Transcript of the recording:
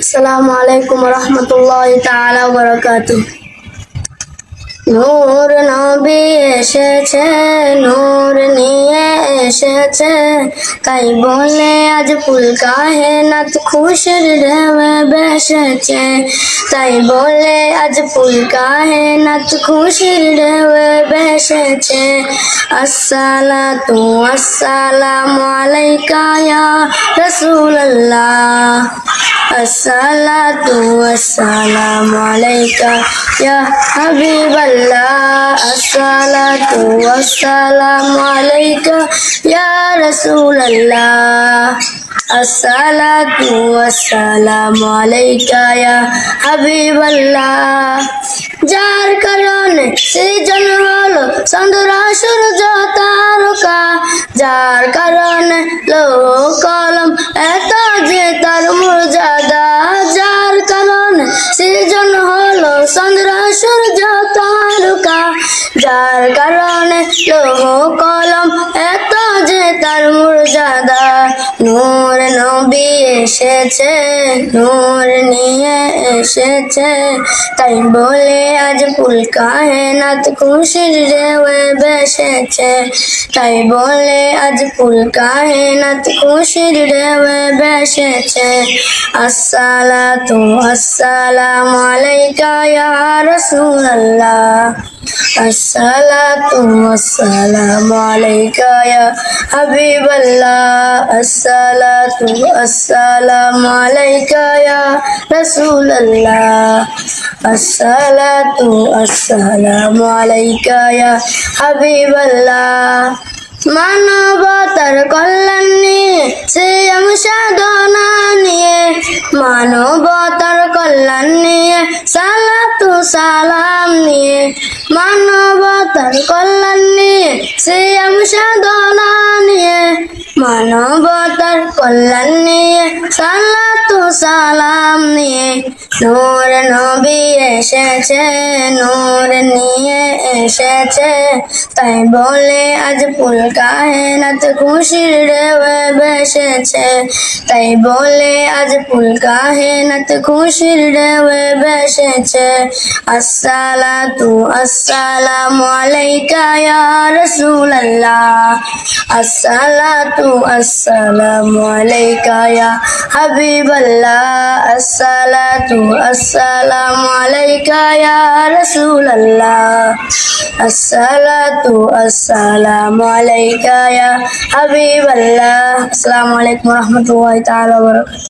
আসসালামু আলাইকুম ওয়া রাহমাতুল্লাহি তাআলা ওয়া বারাকাতুহু। নূর নবী এসেছে, নূর নিয়ে এসেছে, তাই বলে আজ ফুল কায়নাত খুশির ঢেউয়ে ভেসেছে। তাই বলে আজ ফুল কায়নাত খুশির ঢেউয়ে ভেসেছে। আসসালাতু আসসালামু আলাইকা ইয়া রাসূলুল্লাহ, আসসালাতু আসসালামু আলাইকা ইয়া হাবিবাল্লাহ, আসসালাতু আসসালামু আলাইকা ইয়া রাসূলুল্লাহ, আসসালাতু আসসালামু আলাইকা ইয়া হাবিবাল্লাহ। যার কারণে সৃজন হলো চন্দ্র সূর্য তারকা, যার কারণে লৌহ কলম এত যে তার মর্যাদা, যার কারণে সৃজন হলো চন্দ্র সূর্য তারকা, যার কারণে লৌহ কলম এত যে তার মর্যাদা। নূর নবী এসেছে, নূর নিয়ে এসেছে, তাই বলে আজ ফুল কায়নাত খুশির ঢেউয়ে ভেসেছে। তাই বলে আজ ফুল কায়নাত খুশির ঢেউয়ে ভেসেছে। আসসালাতু আসসালামু আলাইকা ইয়া রাসূলুল্লাহ, আসসালাতু আসসালামু আলাইকা ইয়া হাবিবাল্লাহ, আসসালাতু আসসালামু আলাইকা ইয়া রাসূলুল্লাহ, আসসালাতু আসসালামু আলাইকা ইয়া হাবিবাল্লাহ। মানবতার কল্যাণ নিয়ে সিয়াম সাধনা নিয়ে, মানবতার কল্যাণ নিয়ে সালাতু সালাম নিয়ে, মানবতার কল্যাণ নিয়ে সিয়াম সাধনা নিয়ে, মানবতার কল্যাণ নিয়ে সালাতু সালাম নিয়ে। নূর নবী এসেছে, নূর নিয়ে এসেছে, তাই বলে আজ ফুল কায়নাত খুশির ঢেউয়ে ভেসেছে। তাই বলে আজ ফুল কায়নাত খুশির ঢেউয়ে ভেসেছে। আসসালাতু আসসালামু আলাইকা ইয়া রাসূলুল্লাহ, আসসালাতু আসসালামু আলাইকা ইয়া হাবিবাল্লাহ, আসসালাতু আসসালামু আলাইকা ইয়া রাসূলুল্লাহ, আসসালাতু আসসালামু আলাইকা ইয়া হাবিবাল্লাহ। আসসালামু আলাইকুম ওয়া রাহমাতুল্লাহি তাআলা ওয়া বারাকাতুহু।